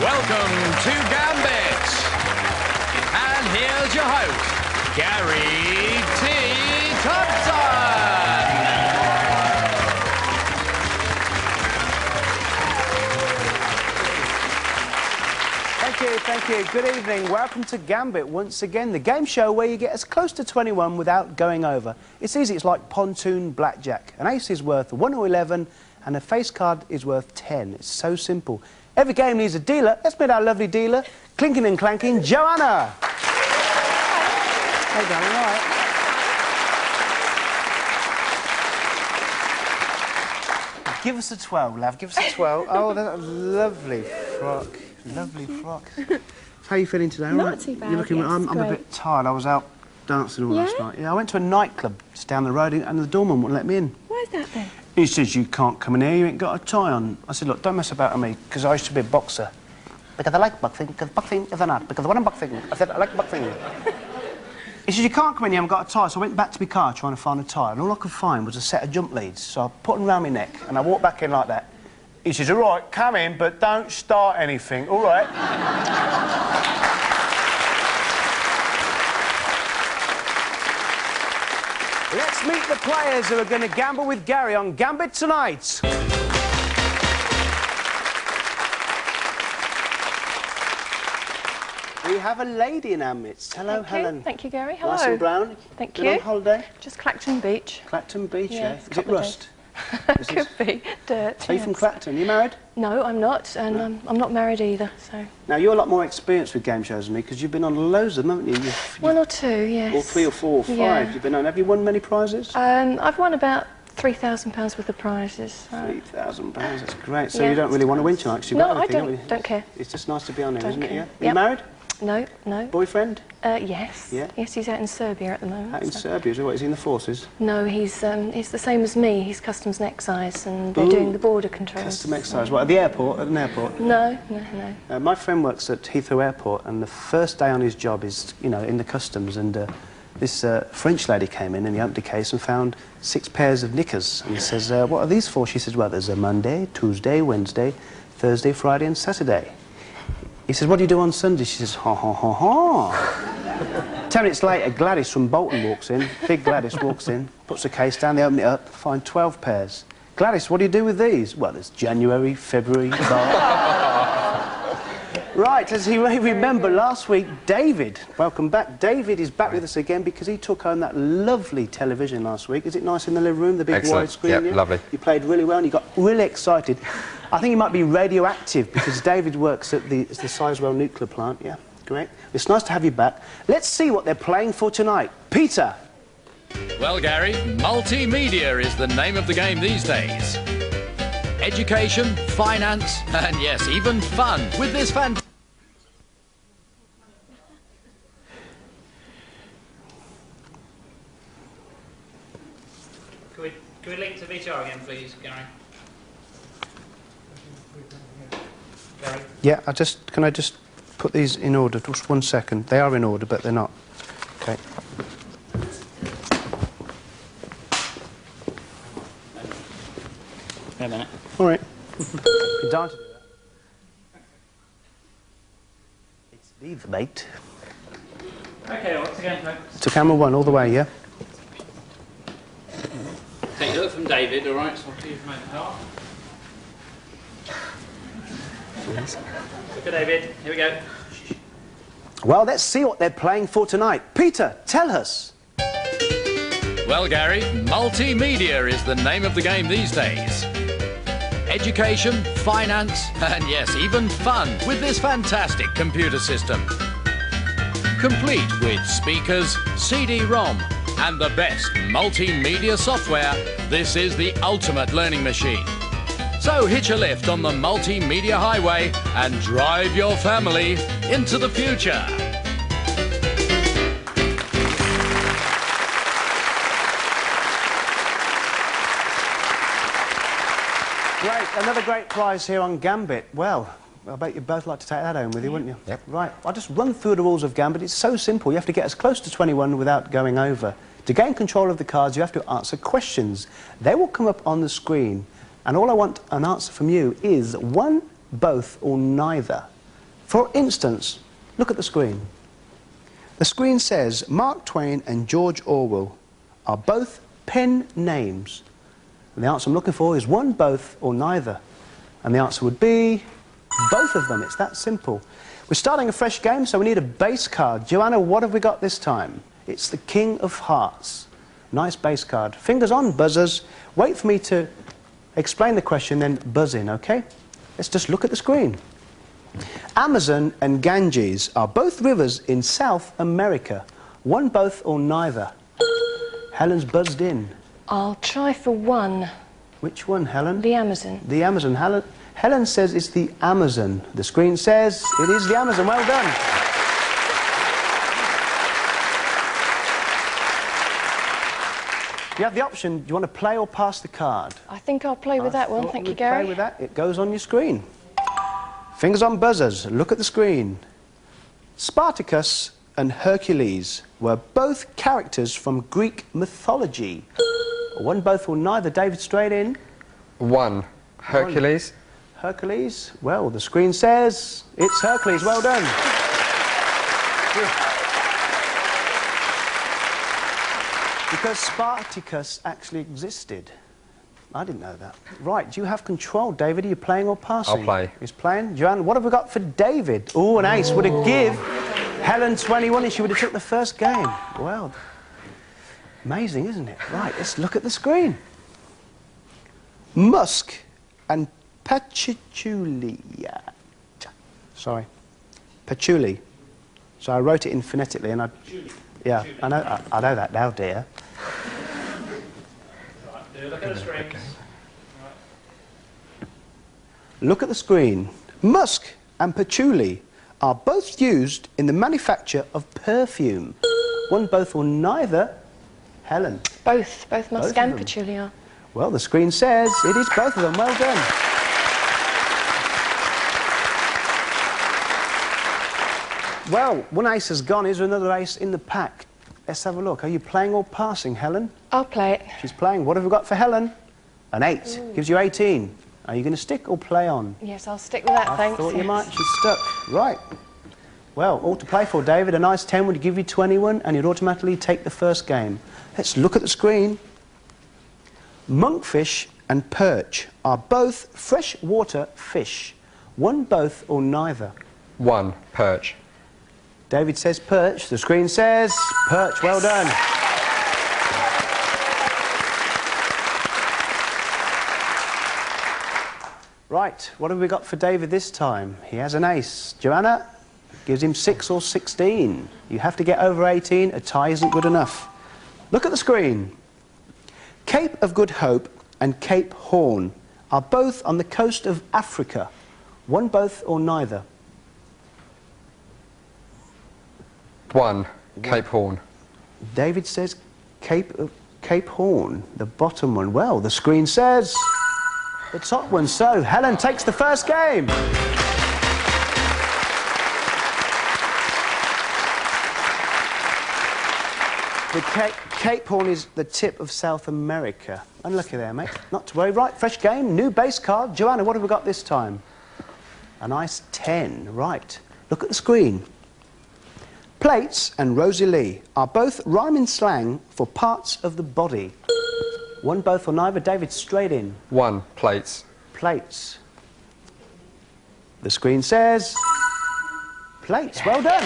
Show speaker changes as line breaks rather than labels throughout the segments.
Welcome to Gambit. And here's your host, Gary T. Thompson.
Thank you. Good evening. Welcome to Gambit once again, the game show where you get as close to 21 without going over. It's easy. It's like pontoon blackjack. An ace is worth 1 or 11 and a face card is worth 10. It's so simple. Every game needs a dealer. Let's meet our lovely dealer, clinking and clanking, Joanna. Hey, darling, all right. Give us a 12, love. Give us a 12. Oh, that's a lovely frock. Lovely frock. How are you feeling today?
Not
right?
too bad.
You're looking,
yes,
I'm a bit tired. I was out dancing all last night. Yeah, I went to a nightclub just down the road and the doorman wouldn't let me in.
Why's that then?
He says, you can't come in here, you ain't got a tie on. I said, look, don't mess about with me, because I used to be a boxer. Because I like boxing, because boxing is an art, because when I'm boxing, I said, I like boxing. He says, you can't come in here, I haven't got a tie. So I went back to my car trying to find a tie, and all I could find was a set of jump leads. So I put them round my neck, and I walked back in like that. He says, all right, come in, but don't start anything, all right? Let's meet the players who are going to gamble with Gary on Gambit tonight. We have a lady in our midst. Hello, Helen.
Thank you, Gary. Hello.
Nice and brown.
Thank
Been
you.
on holiday?
Just Clacton Beach.
Clacton Beach,
Yeah,
yeah. Is it rust?
Could be. Dirt.
Are you from Clacton? You married?
No, I'm not, and I'm not married either, so...
Now, you're a lot more experienced with game shows than me, because you've been on loads of them, haven't you?
One or two, yes.
Or 3 or 4 or 5 you've been on. Have you won many prizes?
I've won about £3,000 worth of prizes.
£3,000, that's great. So
Yeah.
you don't really want to win tonight, because you've
No,
got
I
everything,
don't care.
It's just nice to be on here, isn't it? Yeah.
Don't
Are you married?
No, no.
Boyfriend?
Yes.
Yeah?
Yes, he's out in Serbia at the moment.
Out in Serbia, is he? What, is he in the forces?
No, he's the same as me. He's customs and excise, and they're doing the border controls.
Custom excise. What, at the airport? At an airport?
No.
My friend works at Heathrow Airport, and the first day on his job is, you know, in the customs, and this French lady came in and he opened a case and found 6 pairs of knickers. And he says, what are these for? She says, well, there's a Monday, Tuesday, Wednesday, Thursday, Friday and Saturday. He says, what do you do on Sunday? She says, ha, ha, ha, ha. 10 minutes later, Gladys from Bolton walks in. Big Gladys walks in, puts the case down, they open it up, find 12 pairs. Gladys, what do you do with these? Well, there's January, February, Right, as you may remember, last week, David, welcome back. David is back with us again because he took home that lovely television last week. Is it nice in the living room, the big wide screen?
Yeah, lovely.
You played really well and you got really excited. I think you might be radioactive because David works at the Sizewell nuclear plant. Yeah, great. It's nice to have you back. Let's see what they're playing for tonight. Peter.
Well, Gary, multimedia is the name of the game these days. Education, finance, and yes, even fun with this fantastic...
Can we link to VTR again, please, Gary? Gary?
Yeah, can I just put these in order? Just 1 second. They are in order, but they're not. Okay.
Wait a minute.
All right. You're down to do that. It's these, mate.
Okay, once again, folks.
To camera 1, all the way, yeah?
Take a look from David, all right? So I'll see you from over the car. Look at David. Here we go.
Well, let's see what they're playing for tonight. Peter, tell us.
Well, Gary, multimedia is the name of the game these days. Education, finance, and yes, even fun with this fantastic computer system. Complete with speakers, CD-ROM, and the best multimedia software, this is the ultimate learning machine. So hitch a lift on the multimedia highway and drive your family into the future.
Great, another great prize here on Gambit. Well, I bet you'd both like to take that home with you, wouldn't you?
Yep.
Right, I'll just run through the rules of Gambit. It's so simple. You have to get as close to 21 without going over. To gain control of the cards, you have to answer questions. They will come up on the screen, and all I want an answer from you is one, both, or neither. For instance, look at the screen. The screen says Mark Twain and George Orwell are both pen names. And the answer I'm looking for is one, both, or neither. And the answer would be both of them. It's that simple. We're starting a fresh game, so we need a base card. Joanna, what have we got this time? It's the King of Hearts. Nice base card. Fingers on, buzzers. Wait for me to explain the question, then buzz in, okay? Let's just look at the screen. Amazon and Ganges are both rivers in South America. One, both, or neither? Helen's buzzed in.
I'll try for one.
Which one, Helen?
The Amazon.
The Amazon. Helen says it's the Amazon. The screen says it is the Amazon. Well done. You have the option, do you want to play or pass the card?
I think I'll play with that one. Thank you, Gary.
Play with that. It goes on your screen. Fingers on buzzers. Look at the screen. Spartacus and Hercules were both characters from Greek mythology. One, both, or neither. David, straight in.
One. Hercules.
Hercules. Well, the screen says it's Hercules. Well done. Because Spartacus actually existed. I didn't know that. Right, do you have control, David? Are you playing or passing?
I'll play.
He's playing. Joanne, what have we got for David? Oh, an ace. Would it give Helen 21 and she would have took the first game? Well, amazing, isn't it? Right, let's look at the screen. Musk and patchouli. Sorry. Patchouli. So I wrote it in phonetically and I... Yeah, I know that now, dear.
Right, look at the screen. Okay.
Look at the screen. Musk and patchouli are both used in the manufacture of perfume. One, both, or neither. Helen.
Both musk and patchouli are.
Well, the screen says it is both of them. Well done. Well, one ace has gone. Is there another ace in the pack? Let's have a look. Are you playing or passing, Helen?
I'll play it.
She's playing. What have we got for Helen? An 8. Ooh. Gives you 18. Are you going to stick or play on?
Yes, I'll stick with that, thanks.
I thought you might. She's stuck. Right. Well, all to play for, David. A nice 10 would give you 21, and you'd automatically take the first game. Let's look at the screen. Monkfish and perch are both freshwater fish. One, both, or neither?
One. Perch.
David says perch. The screen says perch. Well done. Right, what have we got for David this time? He has an ace. Joanna gives him 6 or 16. You have to get over 18. A tie isn't good enough. Look at the screen. Cape of Good Hope and Cape Horn are both on the coast of Africa. One, both, or neither?
One. Cape Horn.
David says Cape Horn, the bottom one. Well, the screen says the top one. So Helen takes the first game. The Cape Horn is the tip of South America. Unlucky there, mate. Not to worry. Right, fresh game, new base card. Joanna, what have we got this time? A nice 10. Right. Look at the screen. Plates and Rosie Lee are both rhyming slang for parts of the body. One, both, or neither. David, straight in.
One. Plates.
Plates. The screen says plates. Well done.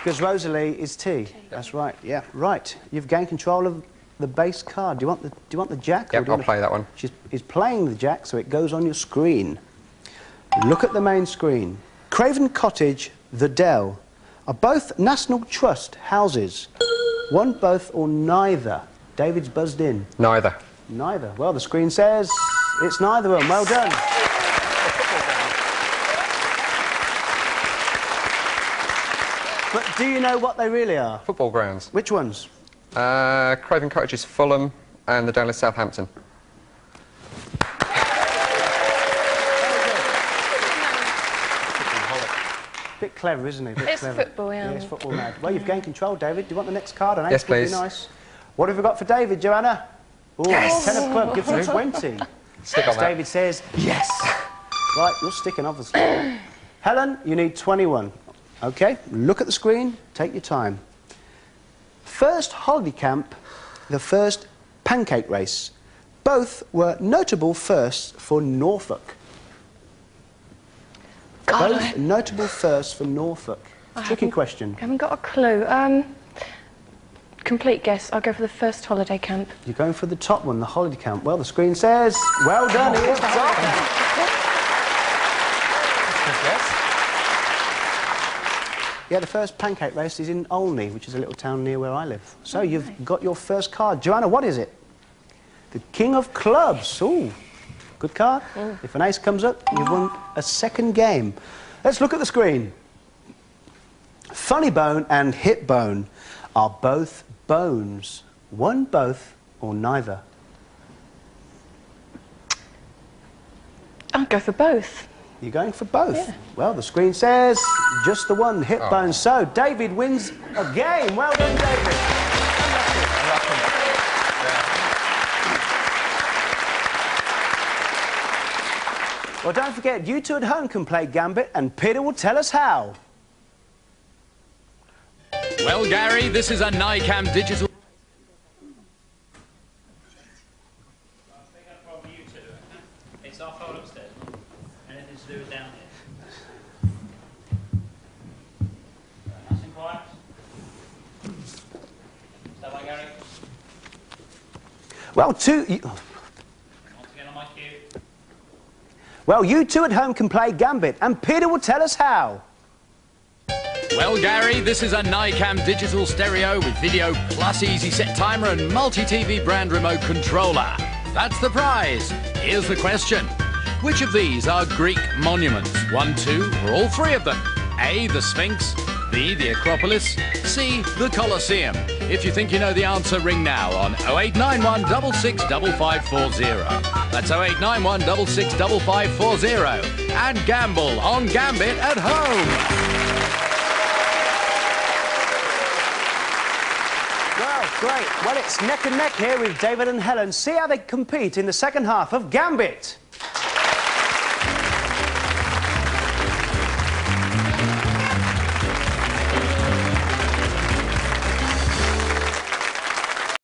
Because Rosalie is tea. That's right. Yeah. Right. You've gained control of the base card. Do you want the jack?
Yep, I'll play that one.
He's playing the jack, so it goes on your screen. Look at the main screen. Craven Cottage, The Dell are both National Trust houses. One, both, or neither. David's buzzed in.
Neither.
Neither. Well, the screen says it's neither of them. Well done. But do you know what they really are?
Football grounds.
Which ones?
Craven Cottage is Fulham and the Dell is Southampton.
Bit clever, isn't it?
It's football, yeah.
Yeah, it's football mad. Well, you've gained control, David. Do you want the next card? An 8
yes,
would
please.
Be nice. What have we got for David, Joanna? Oh, yes. 10 of club gives you 20.
Stick on that.
David says yes. Right, you're sticking, obviously. Helen, you need 21. OK, look at the screen, take your time. First holiday camp, the first pancake race. Both were notable firsts for Norfolk.
God,
Both notable firsts for Norfolk. Tricky question.
I haven't got a clue. Complete guess. I'll go for the first holiday camp.
You're going for the top one, the holiday camp. Well, the screen says, well done, it is the holiday camp. Yeah, the first pancake race is in Olney, which is a little town near where I live. So you've got your first card. Joanna, what is it? The King of Clubs. Ooh, good card. If an ace comes up, you've won a second game. Let's look at the screen. Funny bone and hip bone are both bones. One, both, or neither?
I'll go for both.
You're going for both?
Yeah.
Well, the screen says just the one, hip bone. So David wins a game. Well done, David. Well, don't forget, you two at home can play Gambit, and Peter will tell us how.
Well, Gary, this is a NICAM digital...
From you two. It's our phone upstairs. Anything to do with down here. Nice and quiet. Is that right, Gary?
Well,
Once again on my cue.
Well, you two at home can play Gambit, and Peter will tell us how.
Well, Gary, this is a NICAM digital stereo with video plus easy set timer and multi-TV brand remote controller. That's the prize. Here's the question. Which of these are Greek monuments? 1, 2, or all three of them? A, the Sphinx, B, the Acropolis, C, the Colosseum. If you think you know the answer, ring now on 0891 665540. That's 0891 665540. And gamble on Gambit at home.
Well, great. Well, it's neck and neck here with David and Helen. See how they compete in the second half of Gambit.